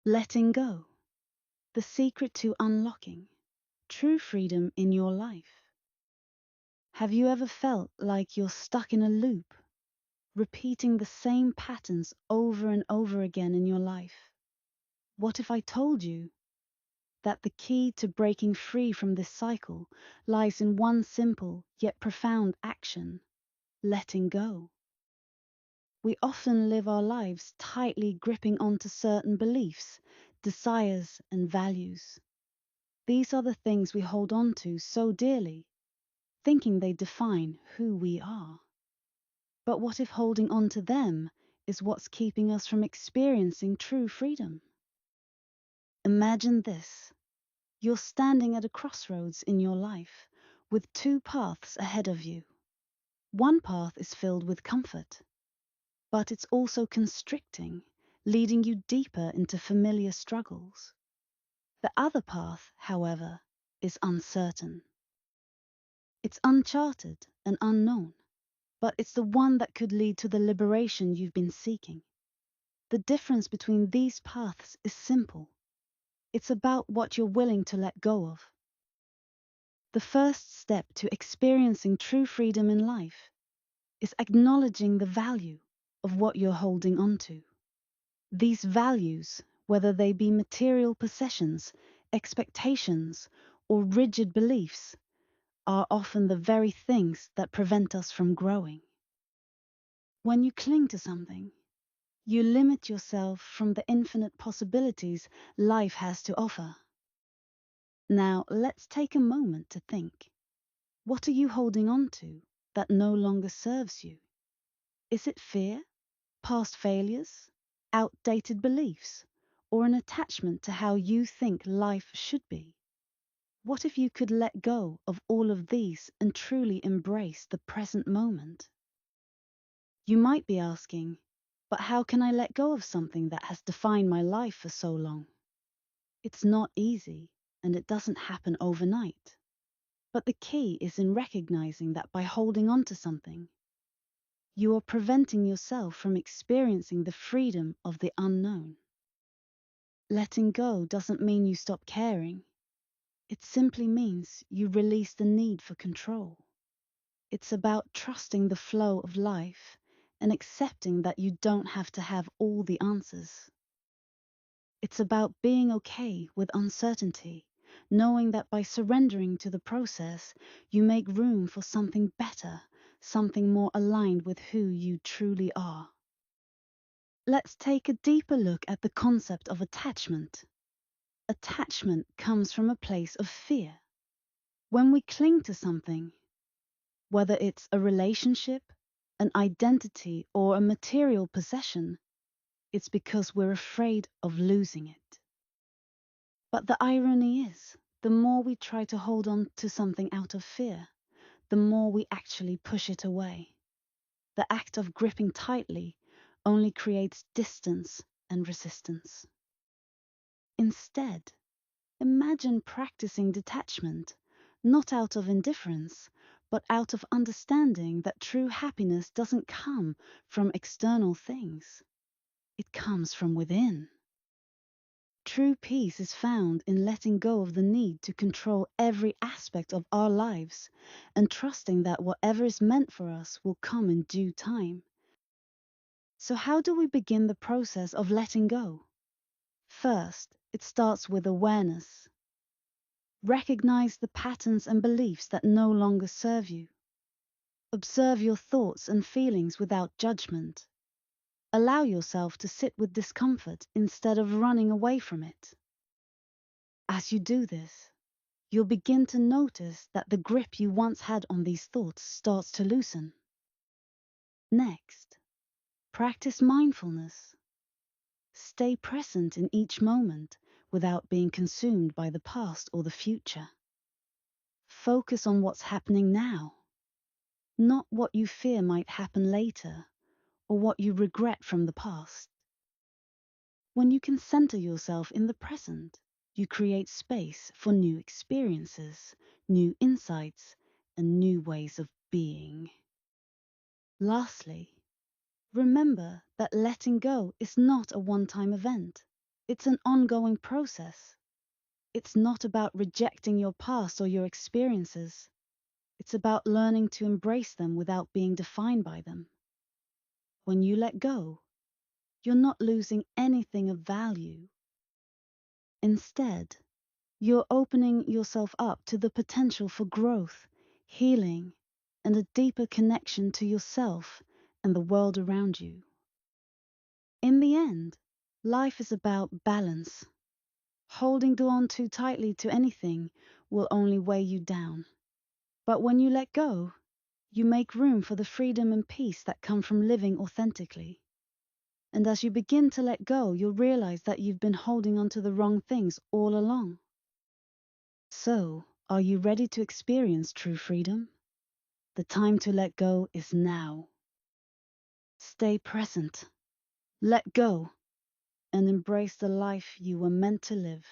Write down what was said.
Letting go, the secret to unlocking true freedom in your life. Have you ever felt like you're stuck in a loop, repeating the same patterns over and over again in your life? What if I told you that the key to breaking free from this cycle lies in one simple yet profound action: letting go? We often live our lives tightly gripping onto certain beliefs, desires, and values. These are the things we hold on to so dearly, thinking they define who we are. But what if holding on to them is what's keeping us from experiencing true freedom? Imagine this. You're standing at a crossroads in your life with two paths ahead of you. One path is filled with comfort, but it's also constricting, leading you deeper into familiar struggles. The other path, however, is uncertain. It's uncharted and unknown, but it's the one that could lead to the liberation you've been seeking. The difference between these paths is simple. It's about what you're willing to let go of. The first step to experiencing true freedom in life is acknowledging the value of what you're holding on to. These values, whether they be material possessions, expectations, or rigid beliefs, are often the very things that prevent us from growing. When you cling to something, you limit yourself from the infinite possibilities life has to offer. Now, let's take a moment to think. What are you holding on to that no longer serves you? Is it fear, past failures, outdated beliefs, or an attachment to how you think life should be? What if you could let go of all of these and truly embrace the present moment? You might be asking, but how can I let go of something that has defined my life for so long? It's not easy, and it doesn't happen overnight. But the key is in recognizing that by holding on to something, you are preventing yourself from experiencing the freedom of the unknown. Letting go doesn't mean you stop caring. It simply means you release the need for control. It's about trusting the flow of life and accepting that you don't have to have all the answers. It's about being okay with uncertainty, knowing that by surrendering to the process, you make room for something better, something more aligned with who you truly are. Let's take a deeper look at the concept of attachment. Attachment comes from a place of fear. When we cling to something, whether it's a relationship, an identity, or a material possession, it's because we're afraid of losing it. But the irony is, the more we try to hold on to something out of fear, the more we actually push it away. The act of gripping tightly only creates distance and resistance. Instead, imagine practicing detachment, not out of indifference, but out of understanding that true happiness doesn't come from external things. It comes from within. True peace is found in letting go of the need to control every aspect of our lives and trusting that whatever is meant for us will come in due time. So how do we begin the process of letting go? First, it starts with awareness. Recognize the patterns and beliefs that no longer serve you. Observe your thoughts and feelings without judgment. Allow yourself to sit with discomfort instead of running away from it. As you do this, you'll begin to notice that the grip you once had on these thoughts starts to loosen. Next, practice mindfulness. Stay present in each moment without being consumed by the past or the future. Focus on what's happening now, not what you fear might happen later or what you regret from the past. When you can center yourself in the present, you create space for new experiences, new insights, and new ways of being. Lastly, remember that letting go is not a one-time event. It's an ongoing process. It's not about rejecting your past or your experiences. It's about learning to embrace them without being defined by them. When you let go, you're not losing anything of value. Instead, you're opening yourself up to the potential for growth, healing, and a deeper connection to yourself and the world around you. In the end, life is about balance. Holding on too tightly to anything will only weigh you down. But when you let go, you make room for the freedom and peace that come from living authentically. And as you begin to let go, you'll realize that you've been holding on to the wrong things all along. So, are you ready to experience true freedom? The time to let go is now. Stay present, let go, and embrace the life you were meant to live.